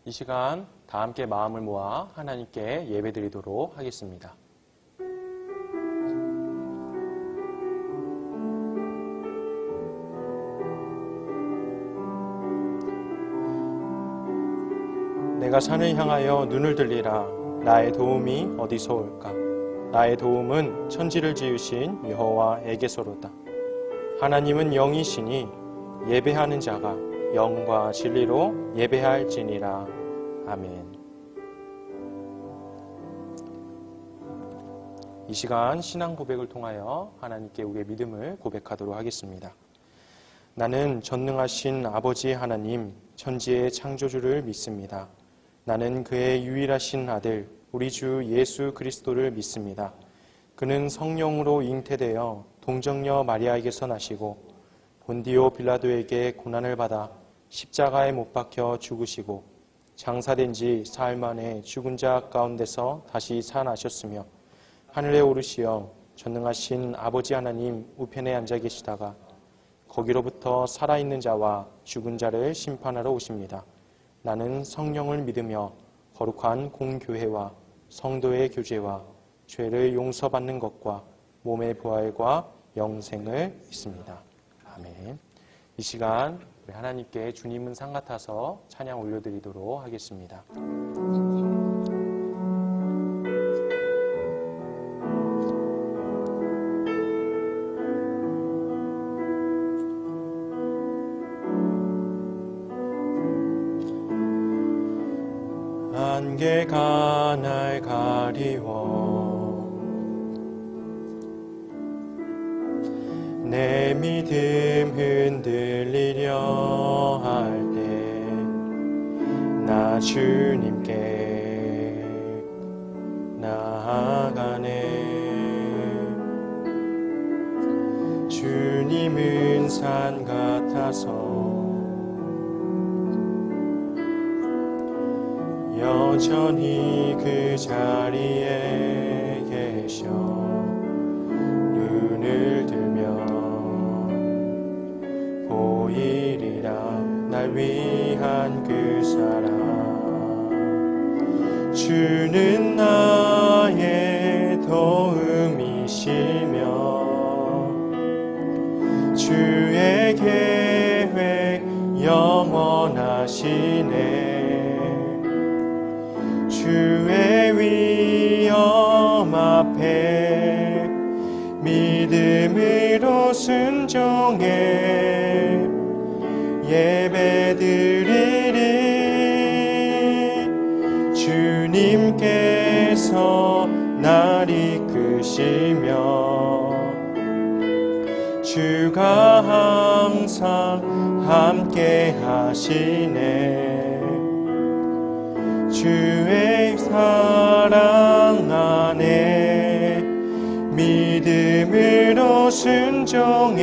이 시간 다 함께 마음을 모아 하나님께 예배드리도록 하겠습니다. 내가 산을 향하여 눈을 들리라. 나의 도움이 어디서 올까? 나의 도움은 천지를 지으신 여호와에게서로다. 하나님은 영이시니 예배하는 자가 영과 진리로 예배할지니라. 아멘. 이 시간 신앙 고백을 통하여 하나님께 우리의 믿음을 고백하도록 하겠습니다. 나는 전능하신 아버지 하나님, 천지의 창조주를 믿습니다. 나는 그의 유일하신 아들, 우리 주 예수 그리스도를 믿습니다. 그는 성령으로 잉태되어 동정녀 마리아에게서 나시고 본디오 빌라도에게 고난을 받아 십자가에 못 박혀 죽으시고 장사된 지 사흘 만에 죽은 자 가운데서 다시 살아나셨으며 하늘에 오르시어 전능하신 아버지 하나님 우편에 앉아 계시다가 거기로부터 살아있는 자와 죽은 자를 심판하러 오십니다. 나는 성령을 믿으며 거룩한 공교회와 성도의 교제와 죄를 용서받는 것과 몸의 부활과 영생을 믿습니다. 아멘. 이 시간 우리 하나님께 주님은 상 같아서 찬양 올려드리도록 하겠습니다. 안개가 날 가리워 내 믿음 흔들리려 할 때 나 주님께 나아가네. 주님은 산 같아서 여전히 그 자리에 계셔 눈을 들면 보이리라 날 위한 그 사랑. 주는 나의 도움이시며 주의 계획 영원하시네. 주의 위엄 앞에 믿음으로 순종해 예배드리리. 주님께서 날 이끄시며 주가 항상 함께 하시네. 주의 사랑 안에 믿음으로 순종해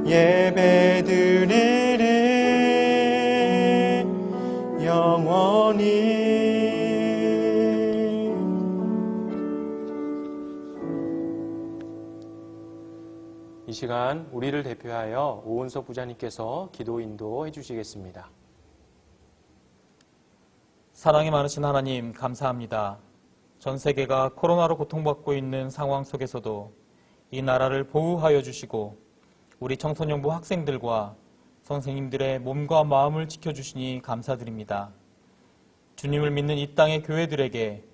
예배드리리 영원히. 이 시간 우리를 대표하여 오은석 부자님께서 기도 인도해 주시겠습니다. 사랑이 많으신 하나님 감사합니다. 전 세계가 코로나로 고통받고 있는 상황 속에서도 이 나라를 보호하여 주시고 우리 청소년부 학생들과 선생님들의 몸과 마음을 지켜주시니 감사드립니다. 주님을 믿는 이 땅의 교회들에게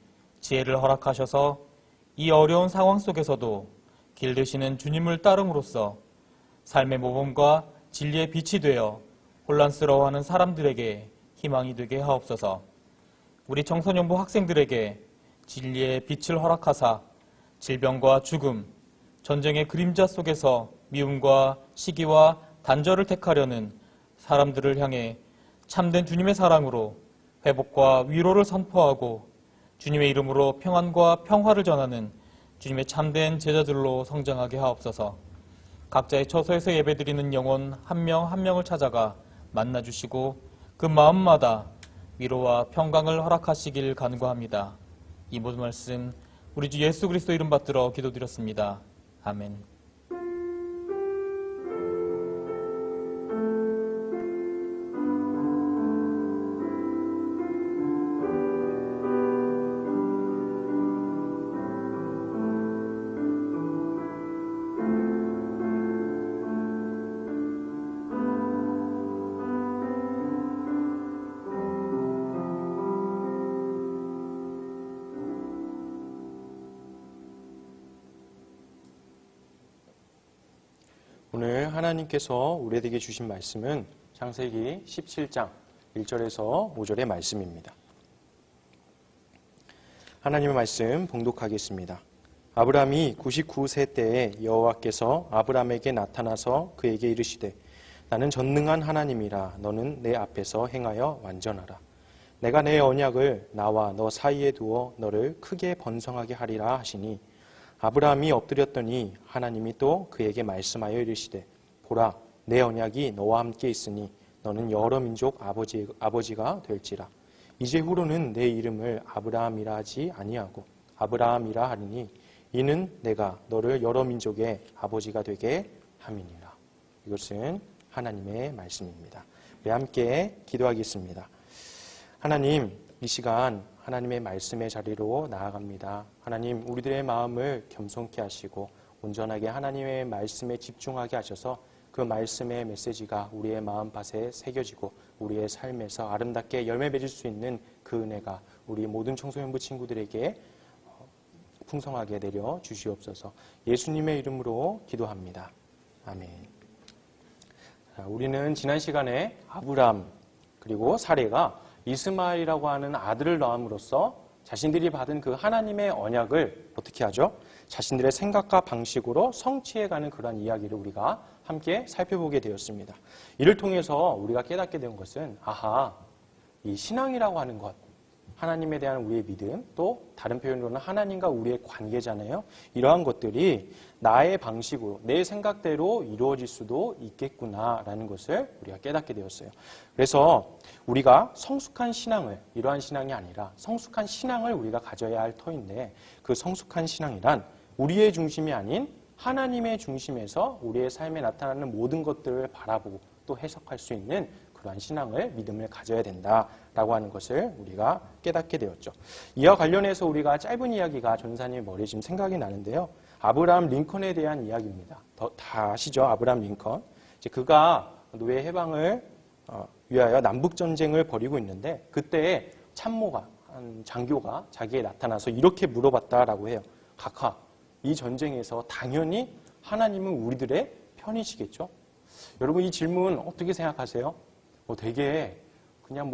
지혜를 허락하셔서 이 어려운 상황 속에서도 길 되시는 주님을 따름으로써 삶의 모범과 진리의 빛이 되어 혼란스러워하는 사람들에게 희망이 되게 하옵소서. 우리 청소년부 학생들에게 진리의 빛을 허락하사 질병과 죽음, 전쟁의 그림자 속에서 미움과 시기와 단절을 택하려는 사람들을 향해 참된 주님의 사랑으로 회복과 위로를 선포하고 주님의 이름으로 평안과 평화를 전하는 주님의 참된 제자들로 성장하게 하옵소서. 각자의 처소에서 예배드리는 영혼 한 명 한 명을 찾아가 만나주시고 그 마음마다 위로와 평강을 허락하시길 간구합니다. 이 모든 말씀 우리 주 예수 그리스도 이름 받들어 기도드렸습니다. 아멘. 오늘 하나님께서 우리에게 주신 말씀은 창세기 17장 1절에서 5절의 말씀입니다. 하나님의 말씀 봉독하겠습니다. 아브람이 99세 때에 여호와께서 아브람에게 나타나서 그에게 이르시되 나는 전능한 하나님이라 너는 내 앞에서 행하여 완전하라. 내가 내 언약을 나와 너 사이에 두어 너를 크게 번성하게 하리라 하시니 아브라함이 엎드렸더니 하나님이 또 그에게 말씀하여 이르시되 보라 내 언약이 너와 함께 있으니 너는 여러 민족 아버지가 될지라. 이제 후로는 내 이름을 아브라함이라 하지 아니하고 아브라함이라 하리니 이는 내가 너를 여러 민족의 아버지가 되게 함이니라. 이것은 하나님의 말씀입니다. 우리 함께 기도하겠습니다. 하나님, 이 시간 하나님의 말씀의 자리로 나아갑니다. 하나님, 우리들의 마음을 겸손케 하시고 온전하게 하나님의 말씀에 집중하게 하셔서 그 말씀의 메시지가 우리의 마음밭에 새겨지고 우리의 삶에서 아름답게 열매 맺을 수 있는 그 은혜가 우리 모든 청소년부 친구들에게 풍성하게 내려 주시옵소서. 예수님의 이름으로 기도합니다. 아멘. 자, 우리는 지난 시간에 아브람 그리고 사레가 이스마엘이라고 하는 아들을 낳음으로써 자신들이 받은 그 하나님의 언약을 어떻게 하죠? 자신들의 생각과 방식으로 성취해가는 그러한 이야기를 우리가 함께 살펴보게 되었습니다. 이를 통해서 우리가 깨닫게 된 것은 이 신앙이라고 하는 것, 하나님에 대한 우리의 믿음, 또 다른 표현으로는 하나님과 우리의 관계잖아요. 이러한 것들이 나의 방식으로, 내 생각대로 이루어질 수도 있겠구나라는 것을 우리가 깨닫게 되었어요. 그래서 우리가 성숙한 신앙을, 이러한 신앙이 아니라 성숙한 신앙을 우리가 가져야 할 터인데 그 성숙한 신앙이란 우리의 중심이 아닌 하나님의 중심에서 우리의 삶에 나타나는 모든 것들을 바라보고 또 해석할 수 있는 그러한 신앙을, 믿음을 가져야 된다라고 하는 것을 우리가 깨닫게 되었죠. 이와 관련해서 우리가 짧은 이야기가 전사님 머리에 지금 생각이 나는데요. 아브라함 링컨에 대한 이야기입니다. 다 아시죠? 아브라함 링컨. 이제 그가 노예 해방을 위하여 남북전쟁을 벌이고 있는데 그때 참모가, 한 장교가 자기에 나타나서 이렇게 물어봤다라고 해요. 각하, 이 전쟁에서 당연히 하나님은 우리들의 편이시겠죠? 여러분 이 질문 어떻게 생각하세요? 되게 그냥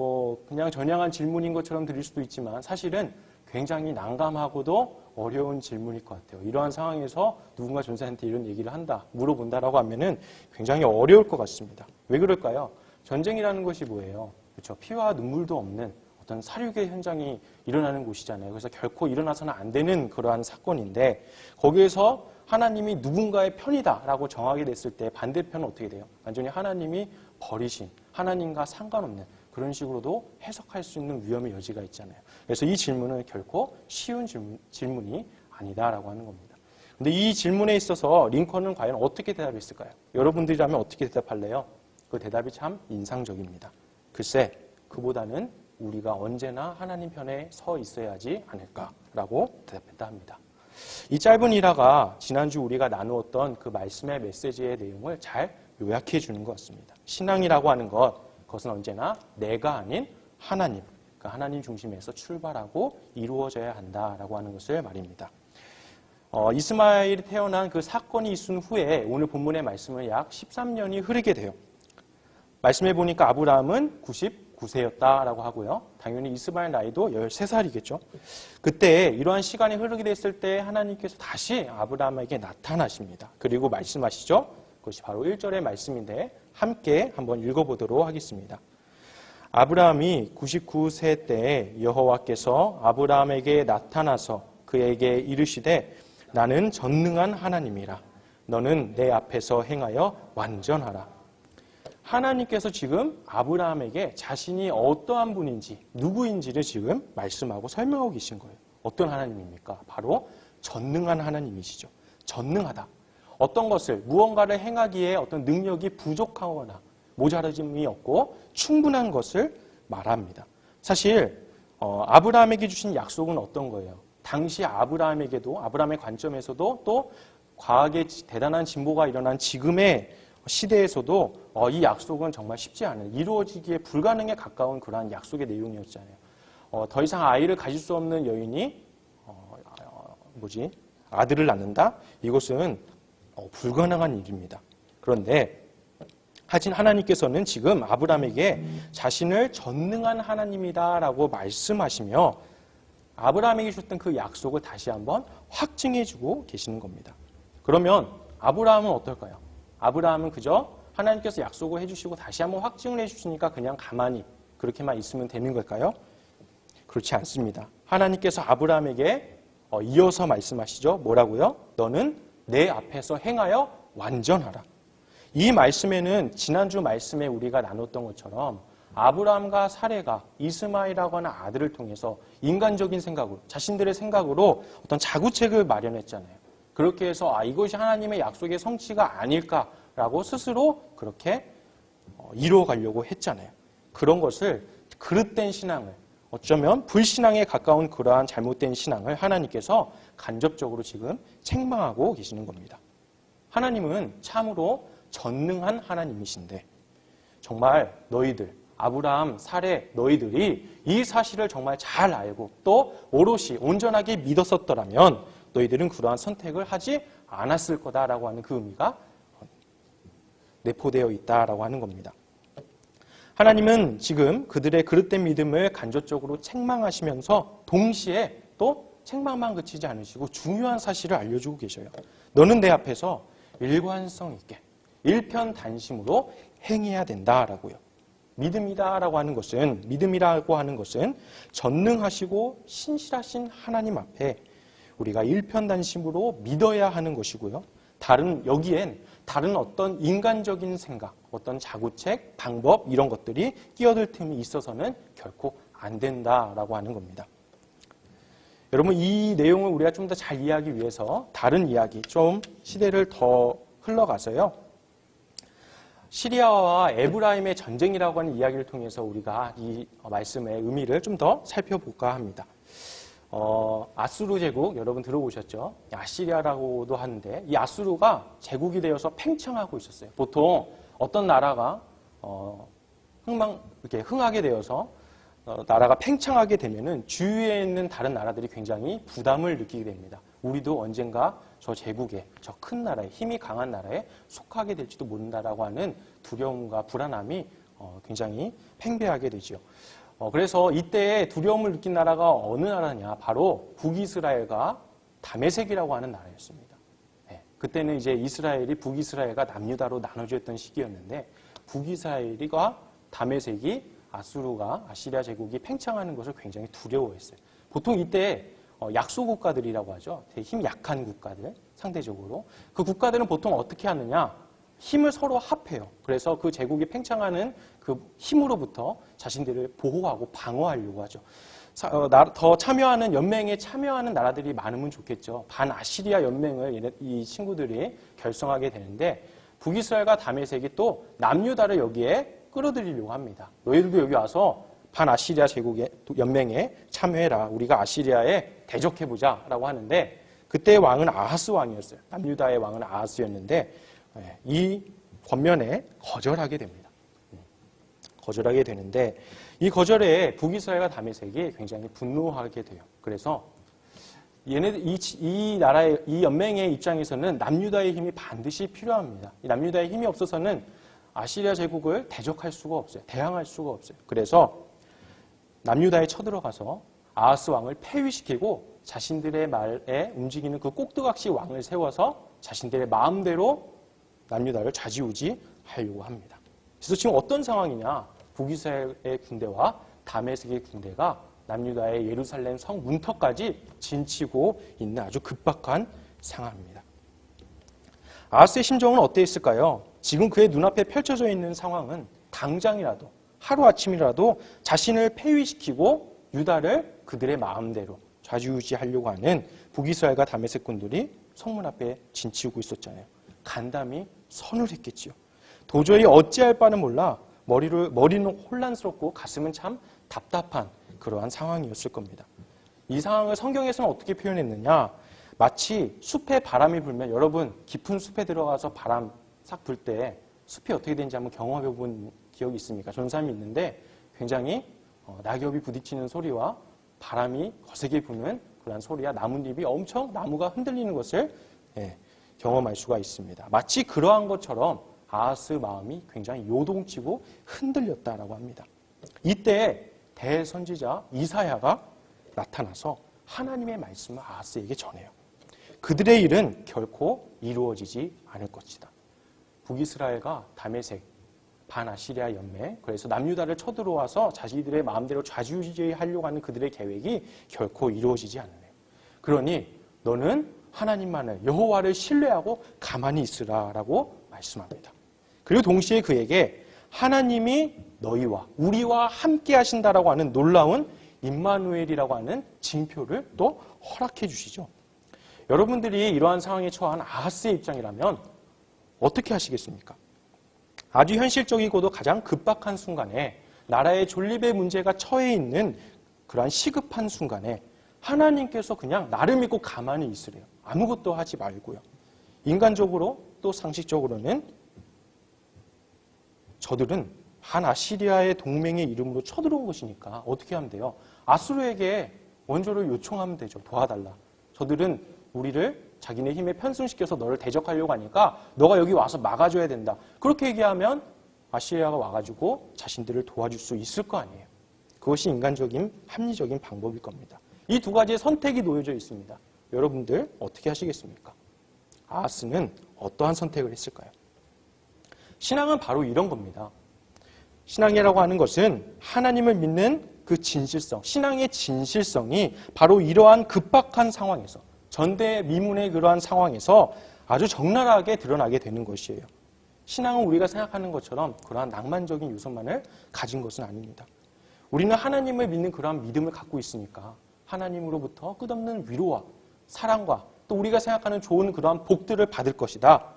전향한 질문인 것처럼 들릴 수도 있지만 사실은 굉장히 난감하고도 어려운 질문일 것 같아요. 이러한 상황에서 누군가 전사한테 이런 얘기를 한다, 물어본다라고 하면은 굉장히 어려울 것 같습니다. 왜 그럴까요? 전쟁이라는 것이 뭐예요? 그렇죠? 피와 눈물도 없는 어떤 살육의 현장이 일어나는 곳이잖아요. 그래서 결코 일어나서는 안 되는 그러한 사건인데 거기에서 하나님이 누군가의 편이다라고 정하게 됐을 때 반대편은 어떻게 돼요? 완전히 하나님이 버리신, 하나님과 상관없는 그런 식으로도 해석할 수 있는 위험의 여지가 있잖아요. 그래서 이 질문은 결코 쉬운 질문이 아니다라고 하는 겁니다. 근데 이 질문에 있어서 링컨은 과연 어떻게 대답했을까요? 여러분들이라면 어떻게 대답할래요? 그 대답이 참 인상적입니다. 글쎄, 그보다는 우리가 언제나 하나님 편에 서 있어야 하지 않을까라고 대답했다 합니다. 이 짧은 일화가 지난주 우리가 나누었던 그 말씀의 메시지의 내용을 잘 요약해 주는 것 같습니다. 신앙이라고 하는 그것은 언제나 내가 아닌 하나님, 그 하나님 중심에서 출발하고 이루어져야 한다라고 하는 것을 말입니다. 이스마엘이 태어난 그 사건이 있은 후에 오늘 본문의 말씀은 약 13년이 흐르게 돼요. 말씀해 보니까 아브라함은 99세였다라고 하고요. 당연히 이스마엘 나이도 13살이겠죠. 그때 이러한 시간이 흐르게 됐을 때 하나님께서 다시 아브라함에게 나타나십니다. 그리고 말씀하시죠. 그것이 바로 1절의 말씀인데 함께 한번 읽어보도록 하겠습니다. 아브라함이 99세 때에 여호와께서 아브라함에게 나타나서 그에게 이르시되 나는 전능한 하나님이라 너는 내 앞에서 행하여 완전하라. 하나님께서 지금 아브라함에게 자신이 어떠한 분인지 누구인지를 지금 말씀하고 설명하고 계신 거예요. 어떤 하나님입니까? 바로 전능한 하나님이시죠. 전능하다. 어떤 것을 무언가를 행하기에 어떤 능력이 부족하거나 모자라짐이 없고 충분한 것을 말합니다. 사실 아브라함에게 주신 약속은 어떤 거예요? 당시 아브라함에게도 아브라함의 관점에서도 또 과학의 대단한 진보가 일어난 지금의 시대에서도 이 약속은 정말 쉽지 않은 이루어지기에 불가능에 가까운 그러한 약속의 내용이었잖아요. 더 이상 아이를 가질 수 없는 여인이 아들을 낳는다? 이것은 불가능한 일입니다. 그런데 하진 하나님께서는 지금 아브라함에게 자신을 전능한 하나님이다라고 말씀하시며 아브라함에게 주셨던 그 약속을 다시 한번 확증해주고 계시는 겁니다. 그러면 아브라함은 어떨까요? 아브라함은 그저 하나님께서 약속을 해주시고 다시 한번 확증을 해주시니까 그냥 가만히 그렇게만 있으면 되는 걸까요? 그렇지 않습니다. 하나님께서 아브라함에게 이어서 말씀하시죠. 뭐라고요? 너는 내 앞에서 행하여 완전하라. 이 말씀에는 지난주 말씀에 우리가 나눴던 것처럼 아브라함과 사레가 이스마엘이라고 하는 아들을 통해서 인간적인 생각으로 자신들의 생각으로 어떤 자구책을 마련했잖아요. 그렇게 해서 이것이 하나님의 약속의 성취가 아닐까라고 스스로 그렇게 이루어가려고 했잖아요. 그런 것을 그릇된 신앙을 어쩌면 불신앙에 가까운 그러한 잘못된 신앙을 하나님께서 간접적으로 지금 책망하고 계시는 겁니다. 하나님은 참으로 전능한 하나님이신데 정말 너희들 아브라함, 사레 너희들이 이 사실을 정말 잘 알고 또 오롯이 온전하게 믿었었더라면 너희들은 그러한 선택을 하지 않았을 거다라고 하는 그 의미가 내포되어 있다라고 하는 겁니다. 하나님은 지금 그들의 그릇된 믿음을 간접적으로 책망하시면서 동시에 또 책망만 그치지 않으시고 중요한 사실을 알려주고 계셔요. 너는 내 앞에서 일관성 있게 일편단심으로 행해야 된다라고요. 믿음이라고 하는 것은 전능하시고 신실하신 하나님 앞에 우리가 일편단심으로 믿어야 하는 것이고요. 여기엔 다른 어떤 인간적인 생각, 어떤 자구책, 방법 이런 것들이 끼어들 틈이 있어서는 결코 안 된다라고 하는 겁니다. 여러분 이 내용을 우리가 좀 더 잘 이해하기 위해서 다른 이야기, 좀 시대를 더 흘러가서요. 시리아와 에브라임의 전쟁이라고 하는 이야기를 통해서 우리가 이 말씀의 의미를 좀 더 살펴볼까 합니다. 아수르 제국 여러분 들어보셨죠? 아시리아라고도 하는데 이 아수르가 제국이 되어서 팽창하고 있었어요. 보통 어떤 나라가 이렇게 흥하게 되어서 나라가 팽창하게 되면은 주위에 있는 다른 나라들이 굉장히 부담을 느끼게 됩니다. 우리도 언젠가 저 제국에, 저 큰 나라에, 힘이 강한 나라에 속하게 될지도 모른다라고 하는 두려움과 불안함이 굉장히 팽배하게 되죠. 그래서 이때 두려움을 느낀 나라가 어느 나라냐? 바로 북이스라엘과 다메섹이라고 하는 나라였습니다. 네, 그때는 이제 북이스라엘과 남유다로 나눠졌던 시기였는데 북이스라엘과 다메섹이 아수르가 아시리아 제국이 팽창하는 것을 굉장히 두려워했어요. 보통 이때 약소 국가들이라고 하죠. 되게 힘 약한 국가들 상대적으로 그 국가들은 보통 어떻게 하느냐? 힘을 서로 합해요. 그래서 그 제국이 팽창하는 그 힘으로부터 자신들을 보호하고 방어하려고 하죠. 더 참여하는 연맹에 참여하는 나라들이 많으면 좋겠죠. 반아시리아 연맹을 이 친구들이 결성하게 되는데 북이스라엘과 다메섹이 또 남유다를 여기에 끌어들이려고 합니다. 너희들도 여기 와서 반아시리아 제국의 연맹에 참여해라. 우리가 아시리아에 대적해보자라고 하는데 그때의 왕은 아하스 왕이었어요. 남유다의 왕은 아하스였는데 이 권면에 거절하게 됩니다. 거절하게 되는데 이 거절에 북이스라엘과 다메섹이 굉장히 분노하게 돼요. 그래서 이 연맹의 입장에서는 남유다의 힘이 반드시 필요합니다. 이 남유다의 힘이 없어서는 아시리아 제국을 대적할 수가 없어요. 대항할 수가 없어요. 그래서 남유다에 쳐들어가서 아하스 왕을 폐위시키고 자신들의 말에 움직이는 그 꼭두각시 왕을 세워서 자신들의 마음대로 남유다를 좌지우지하려고 합니다. 그래서 지금 어떤 상황이냐? 북이스라엘의 군대와 다메섹의 군대가 남유다의 예루살렘 성 문턱까지 진치고 있는 아주 급박한 상황입니다. 아하스의 심정은 어땠을까요? 지금 그의 눈앞에 펼쳐져 있는 상황은 당장이라도 하루아침이라도 자신을 폐위시키고 유다를 그들의 마음대로 좌지우지하려고 하는 북이스라엘과 다메섹 군들이 성문 앞에 진치고 있었잖아요. 간담이 선을 했겠지요. 도저히 어찌할 바는 몰라 머리는 혼란스럽고 가슴은 참 답답한 그러한 상황이었을 겁니다. 이 상황을 성경에서는 어떻게 표현했느냐? 마치 숲에 바람이 불면 여러분 깊은 숲에 들어가서 바람 싹 불 때 숲이 어떻게 되는지 한번 경험해 본 기억이 있습니까? 저는 사람이 있는데 굉장히 낙엽이 부딪히는 소리와 바람이 거세게 부는 그런 소리와 나뭇잎이 나무가 흔들리는 것을 경험할 수가 있습니다. 마치 그러한 것처럼 아하스 마음이 굉장히 요동치고 흔들렸다라고 합니다. 이때 대선지자 이사야가 나타나서 하나님의 말씀을 아하스에게 전해요. 그들의 일은 결코 이루어지지 않을 것이다. 북이스라엘과 다메섹, 반아시리아 연맹, 그래서 남유다를 쳐들어와서 자신들의 마음대로 좌지우지하려고 하는 그들의 계획이 결코 이루어지지 않네. 그러니 너는 하나님만을, 여호와를 신뢰하고 가만히 있으라라고 말씀합니다. 그리고 동시에 그에게 하나님이 너희와 우리와 함께 하신다라고 하는 놀라운 임마누엘이라고 하는 징표를 또 허락해 주시죠. 여러분들이 이러한 상황에 처한 아하스의 입장이라면 어떻게 하시겠습니까? 아주 현실적이고도 가장 급박한 순간에, 나라의 존립의 문제가 처해 있는 그러한 시급한 순간에 하나님께서 그냥 나를 믿고 가만히 있으래요. 아무것도 하지 말고요. 인간적으로 또 상식적으로는 저들은 반아시리아의 동맹의 이름으로 쳐들어온 것이니까 어떻게 하면 돼요? 아수르에게 원조를 요청하면 되죠. 도와달라. 저들은 우리를 자기네 힘에 편승시켜서 너를 대적하려고 하니까 너가 여기 와서 막아줘야 된다. 그렇게 얘기하면 아시리아가 와가지고 자신들을 도와줄 수 있을 거 아니에요. 그것이 인간적인 합리적인 방법일 겁니다. 이 두 가지의 선택이 놓여져 있습니다. 여러분들 어떻게 하시겠습니까? 아하스는 어떠한 선택을 했을까요? 신앙은 바로 이런 겁니다. 신앙이라고 하는 것은 하나님을 믿는 그 진실성, 신앙의 진실성이 바로 이러한 급박한 상황에서, 전대미문의 그러한 상황에서 아주 적나라하게 드러나게 되는 것이에요. 신앙은 우리가 생각하는 것처럼 그러한 낭만적인 요소만을 가진 것은 아닙니다. 우리는 하나님을 믿는 그러한 믿음을 갖고 있으니까 하나님으로부터 끝없는 위로와 사랑과 또 우리가 생각하는 좋은 그러한 복들을 받을 것이다.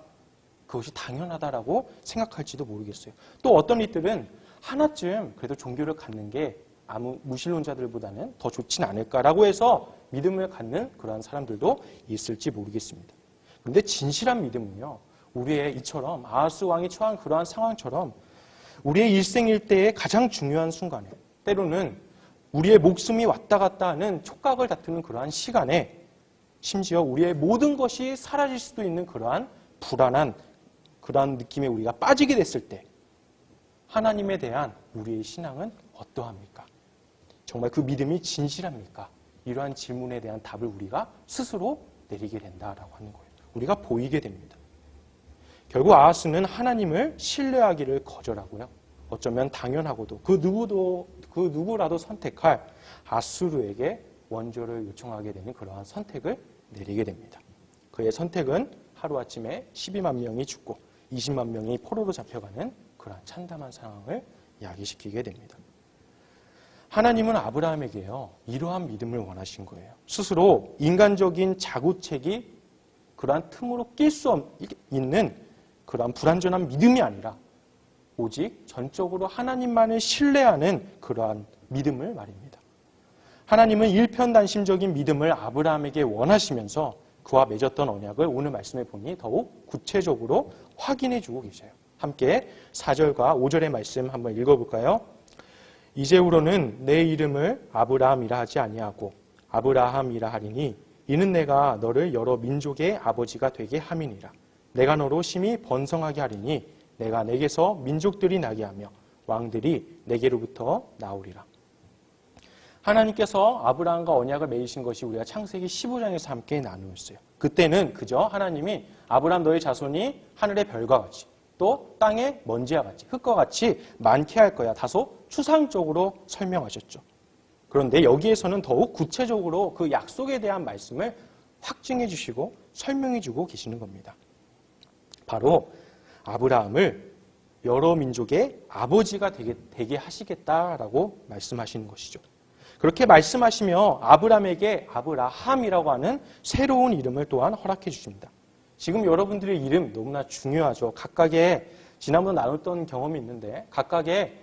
그것이 당연하다라고 생각할지도 모르겠어요. 또 어떤 이들은 하나쯤 그래도 종교를 갖는 게 아무 무신론자들보다는 더 좋진 않을까라고 해서 믿음을 갖는 그러한 사람들도 있을지 모르겠습니다. 그런데 진실한 믿음은요, 우리의 이처럼 아하스 왕이 처한 그러한 상황처럼 우리의 일생일대의 가장 중요한 순간에, 때로는 우리의 목숨이 왔다 갔다 하는 촉각을 다투는 그러한 시간에, 심지어 우리의 모든 것이 사라질 수도 있는 그러한 불안한 그러한 느낌에 우리가 빠지게 됐을 때 하나님에 대한 우리의 신앙은 어떠합니까? 정말 그 믿음이 진실합니까? 이러한 질문에 대한 답을 우리가 스스로 내리게 된다라고 하는 거예요. 우리가 보이게 됩니다. 결국 아하스는 하나님을 신뢰하기를 거절하고요. 어쩌면 당연하고도 그 누구라도 선택할 아수르에게 원조를 요청하게 되는 그러한 선택을 내리게 됩니다. 그의 선택은 하루아침에 12만 명이 죽고 20만 명이 포로로 잡혀가는 그러한 참담한 상황을 야기시키게 됩니다. 하나님은 아브라함에게요, 이러한 믿음을 원하신 거예요. 스스로 인간적인 자구책이 그러한 틈으로 낄 수 있는 그러한 불완전한 믿음이 아니라 오직 전적으로 하나님만을 신뢰하는 그러한 믿음을 말입니다. 하나님은 일편단심적인 믿음을 아브라함에게 원하시면서 그와 맺었던 언약을 오늘 말씀에 보니 더욱 구체적으로 확인해 주고 계셔요. 함께 4절과 5절의 말씀 한번 읽어볼까요? 이제후로는 내 이름을 아브라함이라 하지 아니하고 아브라함이라 하리니 이는 내가 너를 여러 민족의 아버지가 되게 함이니라. 내가 너로 심히 번성하게 하리니 내가 내게서 민족들이 나게 하며 왕들이 내게로부터 나오리라. 하나님께서 아브라함과 언약을 맺으신 것이 우리가 창세기 15장에서 함께 나누었어요. 그때는 그저 하나님이 아브라함 너의 자손이 하늘의 별과 같이 또 땅의 먼지와 같이 흙과 같이 많게 할 거야. 다소 추상적으로 설명하셨죠. 그런데 여기에서는 더욱 구체적으로 그 약속에 대한 말씀을 확증해 주시고 설명해 주고 계시는 겁니다. 바로 아브라함을 여러 민족의 아버지가 되게 하시겠다라고 말씀하시는 것이죠. 그렇게 말씀하시며 아브라함에게 아브라함이라고 하는 새로운 이름을 또한 허락해 주십니다. 지금 여러분들의 이름 너무나 중요하죠. 각각의 지난번에 나눴던 경험이 있는데 각각의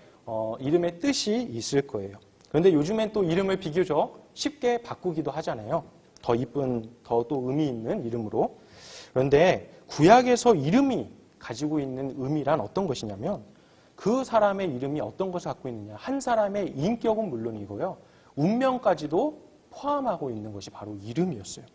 이름의 뜻이 있을 거예요. 그런데 요즘엔 또 이름을 비교적 쉽게 바꾸기도 하잖아요. 더 이쁜, 더 또 의미 있는 이름으로. 그런데 구약에서 이름이 가지고 있는 의미란 어떤 것이냐면 그 사람의 이름이 어떤 것을 갖고 있느냐. 한 사람의 인격은 물론이고요. 운명까지도 포함하고 있는 것이 바로 이름이었어요.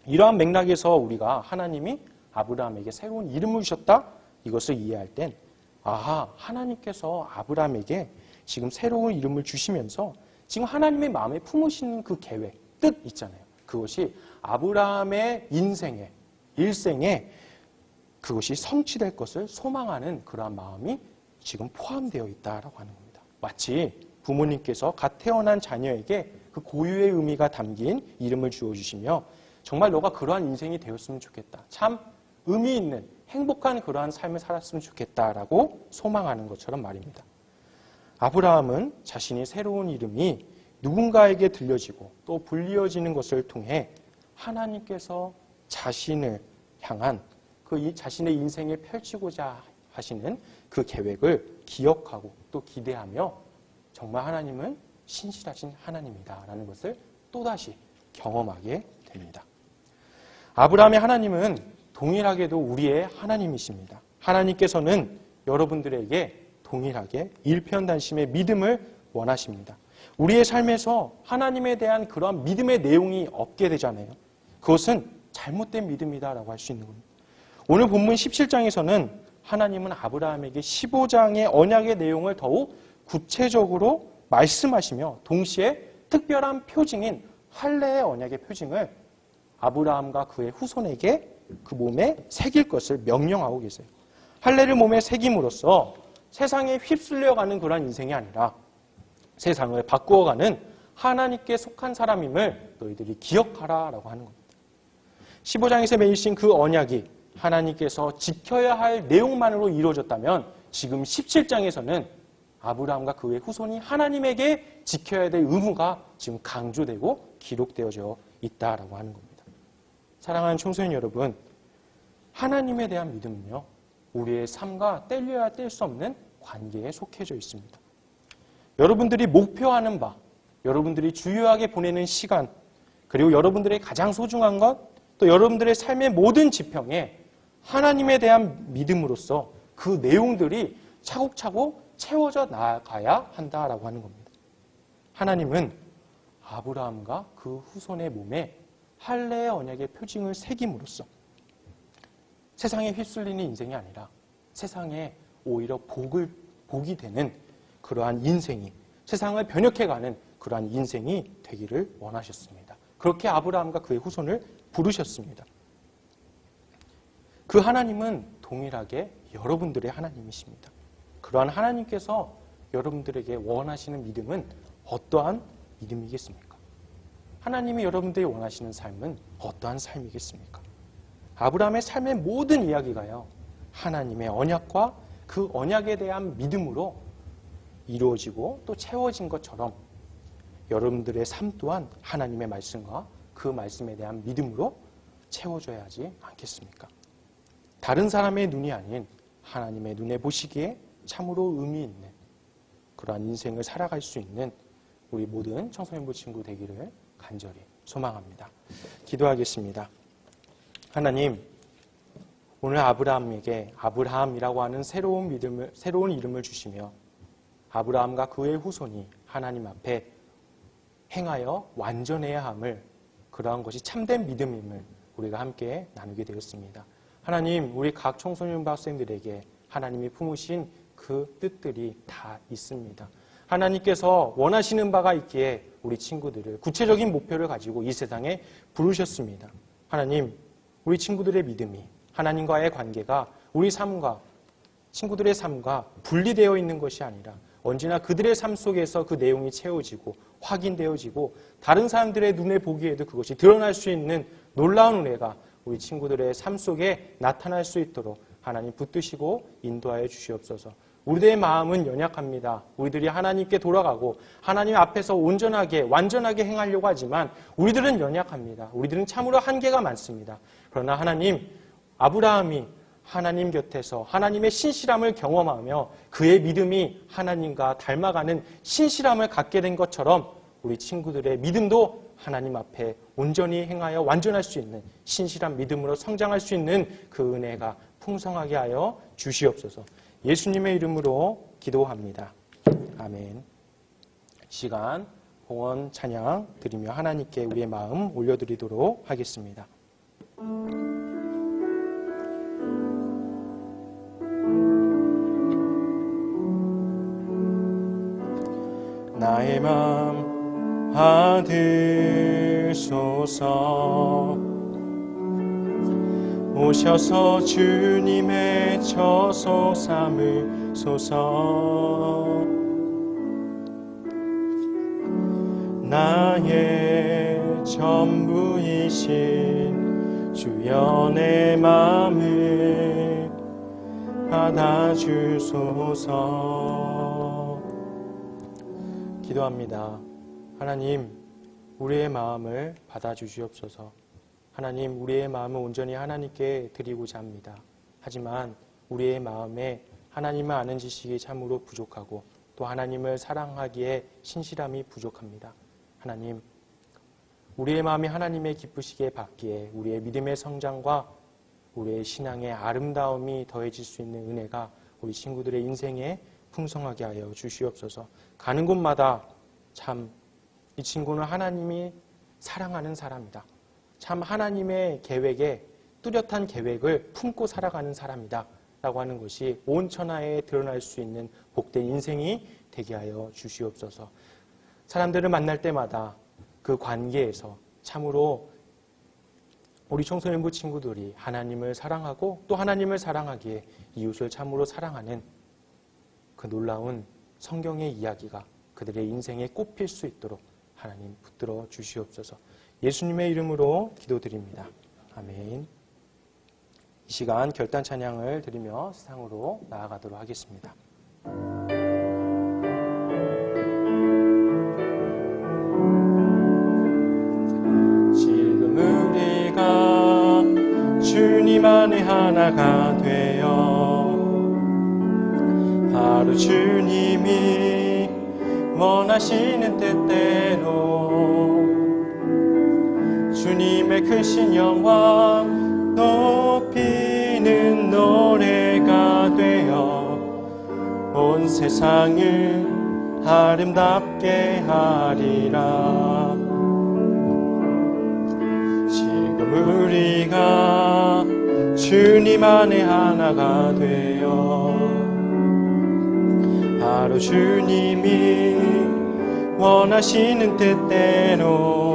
이러한 맥락에서 우리가 하나님이 아브라함에게 새로운 이름을 주셨다? 이것을 이해할 땐 아하, 하나님께서 아브라함에게 지금 새로운 이름을 주시면서 지금 하나님의 마음에 품으시는 그 계획, 뜻 있잖아요. 그것이 아브라함의 인생에, 일생에 그것이 성취될 것을 소망하는 그러한 마음이 지금 포함되어 있다라고 하는 겁니다. 마치 부모님께서 갓 태어난 자녀에게 그 고유의 의미가 담긴 이름을 주어주시며 정말 너가 그러한 인생이 되었으면 좋겠다. 참 의미 있는 행복한 그러한 삶을 살았으면 좋겠다라고 소망하는 것처럼 말입니다. 아브라함은 자신이 새로운 이름이 누군가에게 들려지고 또 불리어지는 것을 통해 하나님께서 자신을 향한 그 자신의 인생에 펼치고자 하시는 그 계획을 기억하고 또 기대하며 정말 하나님은 신실하신 하나님이다라는 것을 또다시 경험하게 됩니다. 아브라함의 하나님은 동일하게도 우리의 하나님이십니다. 하나님께서는 여러분들에게 동일하게 일편단심의 믿음을 원하십니다. 우리의 삶에서 하나님에 대한 그러한 믿음의 내용이 없게 되잖아요. 그것은 잘못된 믿음이다라고 할 수 있는 겁니다. 오늘 본문 17장에서는 하나님은 아브라함에게 15장의 언약의 내용을 더욱 구체적으로 말씀하시며 동시에 특별한 표징인 할례의 언약의 표징을 아브라함과 그의 후손에게 그 몸에 새길 것을 명령하고 계세요. 할례를 몸에 새김으로써 세상에 휩쓸려가는 그런 인생이 아니라 세상을 바꾸어가는 하나님께 속한 사람임을 너희들이 기억하라라고 하는 겁니다. 15장에서 맺으신 그 언약이 하나님께서 지켜야 할 내용만으로 이루어졌다면 지금 17장에서는 아브라함과 그의 후손이 하나님에게 지켜야 될 의무가 지금 강조되고 기록되어져 있다라고 하는 겁니다. 사랑하는 청소년 여러분, 하나님에 대한 믿음은요, 우리의 삶과 뗄려야 뗄 수 없는 관계에 속해져 있습니다. 여러분들이 목표하는 바, 여러분들이 주요하게 보내는 시간, 그리고 여러분들의 가장 소중한 것, 또 여러분들의 삶의 모든 지평에 하나님에 대한 믿음으로써 그 내용들이 차곡차곡 채워져 나가야 한다라고 하는 겁니다. 하나님은 아브라함과 그 후손의 몸에 할례의 언약의 표징을 새김으로써 세상에 휩쓸리는 인생이 아니라 세상에 오히려 복이 되는 그러한 인생이, 세상을 변혁해가는 그러한 인생이 되기를 원하셨습니다. 그렇게 아브라함과 그의 후손을 부르셨습니다. 그 하나님은 동일하게 여러분들의 하나님이십니다. 그러한 하나님께서 여러분들에게 원하시는 믿음은 어떠한 믿음이겠습니까? 하나님이 여러분들이 원하시는 삶은 어떠한 삶이겠습니까? 아브라함의 삶의 모든 이야기가요, 하나님의 언약과 그 언약에 대한 믿음으로 이루어지고 또 채워진 것처럼 여러분들의 삶 또한 하나님의 말씀과 그 말씀에 대한 믿음으로 채워져야 하지 않겠습니까? 다른 사람의 눈이 아닌 하나님의 눈에 보시기에 참으로 의미 있는 그러한 인생을 살아갈 수 있는 우리 모든 청소년부 친구 되기를 간절히 소망합니다. 기도하겠습니다. 하나님, 오늘 아브라함에게 아브라함이라고 하는 새로운 이름을 주시며 아브라함과 그의 후손이 하나님 앞에 행하여 완전해야 함을, 그러한 것이 참된 믿음임을 우리가 함께 나누게 되었습니다. 하나님, 우리 각 청소년 학생들에게 하나님이 품으신 그 뜻들이 다 있습니다. 하나님께서 원하시는 바가 있기에 우리 친구들을 구체적인 목표를 가지고 이 세상에 부르셨습니다. 하나님, 우리 친구들의 믿음이, 하나님과의 관계가 우리 삶과 친구들의 삶과 분리되어 있는 것이 아니라 언제나 그들의 삶 속에서 그 내용이 채워지고 확인되어지고 다른 사람들의 눈에 보기에도 그것이 드러날 수 있는 놀라운 은혜가 우리 친구들의 삶 속에 나타날 수 있도록 하나님 붙드시고 인도하여 주시옵소서. 우리들의 마음은 연약합니다. 우리들이 하나님께 돌아가고 하나님 앞에서 온전하게 완전하게 행하려고 하지만 우리들은 연약합니다. 우리들은 참으로 한계가 많습니다. 그러나 하나님, 아브라함이 하나님 곁에서 하나님의 신실함을 경험하며 그의 믿음이 하나님과 닮아가는 신실함을 갖게 된 것처럼 우리 친구들의 믿음도 하나님 앞에 온전히 행하여 완전할 수 있는 신실한 믿음으로 성장할 수 있는 그 은혜가 풍성하게 하여 주시옵소서. 예수님의 이름으로 기도합니다. 아멘. 시간 봉헌 찬양 드리며 하나님께 우리의 마음 올려드리도록 하겠습니다. 맘 받으소서. 오셔서 주님의 처소 삼으소서. 나의 전부이신 주여 내 맘을 받아주소서. 기도합니다. 하나님, 우리의 마음을 받아주시옵소서. 하나님, 우리의 마음을 온전히 하나님께 드리고자 합니다. 하지만 우리의 마음에 하나님을 아는 지식이 참으로 부족하고 또 하나님을 사랑하기에 신실함이 부족합니다. 하나님, 우리의 마음이 하나님의 기쁘시게 받기에 우리의 믿음의 성장과 우리의 신앙의 아름다움이 더해질 수 있는 은혜가 우리 친구들의 인생에 풍성하게 하여 주시옵소서. 가는 곳마다 참 이 친구는 하나님이 사랑하는 사람이다. 참 하나님의 계획에 뚜렷한 계획을 품고 살아가는 사람이다 라고 하는 것이 온 천하에 드러날 수 있는 복된 인생이 되게 하여 주시옵소서. 사람들을 만날 때마다 그 관계에서 참으로 우리 청소년부 친구들이 하나님을 사랑하고 또 하나님을 사랑하기에 이웃을 참으로 사랑하는 그 놀라운 성경의 이야기가 그들의 인생에 꼽힐 수 있도록 하나님 붙들어 주시옵소서. 예수님의 이름으로 기도드립니다. 아멘. 이 시간 결단 찬양을 드리며 세상으로 나아가도록 하겠습니다. 지금 우리가 주님 안에 하나가 되어 바로 주님이 원하시는 뜻대로 주님의 크신 영광 높이는 노래가 되어 온 세상을 아름답게 하리라. 지금 우리가 주님 안에 하나가 되어 바로 주님이 원하시는 뜻대로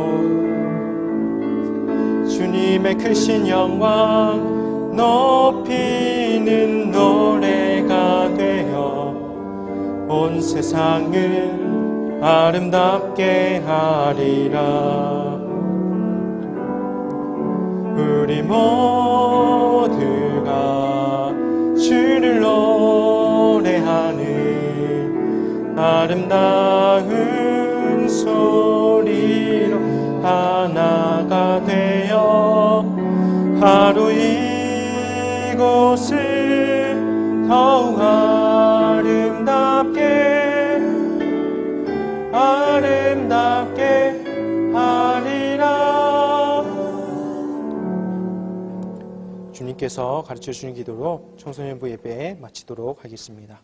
주님의 크신 영광 높이는 노래가 되어 온 세상을 아름답게 하리라. 우리 모두가 주를 노래하는 아름다운 소리로 하나가 되어 하루 이곳을 더욱 아름답게 하리라. 주님께서 가르쳐주신 기도로 청소년부 예배 마치도록 하겠습니다.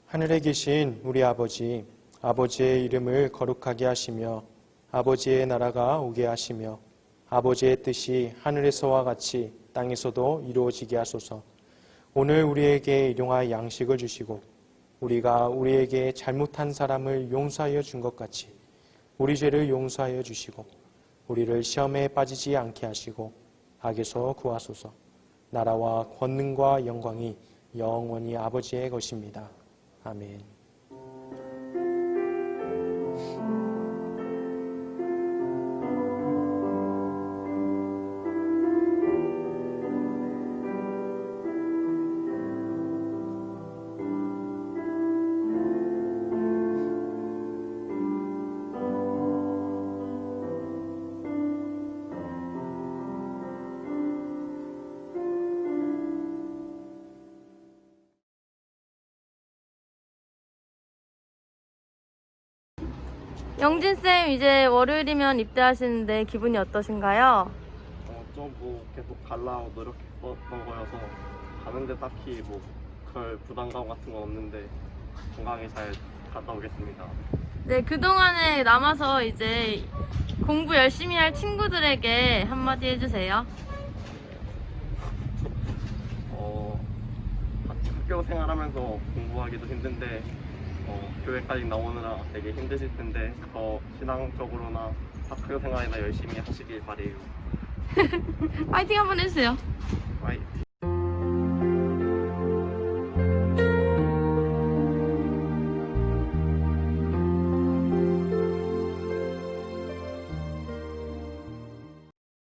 하늘에 계신 우리 아버지, 아버지의 이름을 거룩하게 하시며 아버지의 나라가 오게 하시며 아버지의 뜻이 하늘에서와 같이 땅에서도 이루어지게 하소서. 오늘 우리에게 일용할 양식을 주시고 우리가 우리에게 잘못한 사람을 용서하여 준 것 같이 우리 죄를 용서하여 주시고 우리를 시험에 빠지지 않게 하시고 악에서 구하소서. 나라와 권능과 영광이 영원히 아버지의 것입니다. 아멘. 영진쌤, 이제 월요일이면 입대하시는데 기분이 어떠신가요? 좀 뭐 계속 가려고 노력했었던 거여서 가는데 딱히 뭐 그럴 부담감 같은 건 없는데 건강히 잘 갔다 오겠습니다. 네, 그동안에 남아서 이제 공부 열심히 할 친구들에게 한마디 해주세요. 학교 생활하면서 공부하기도 힘든데 교회까지 나오느라 되게 힘드실 텐데 더 신앙적으로나 학교 생활이나 열심히 하시길 바래요. 파이팅 한번 해주세요. 화이팅!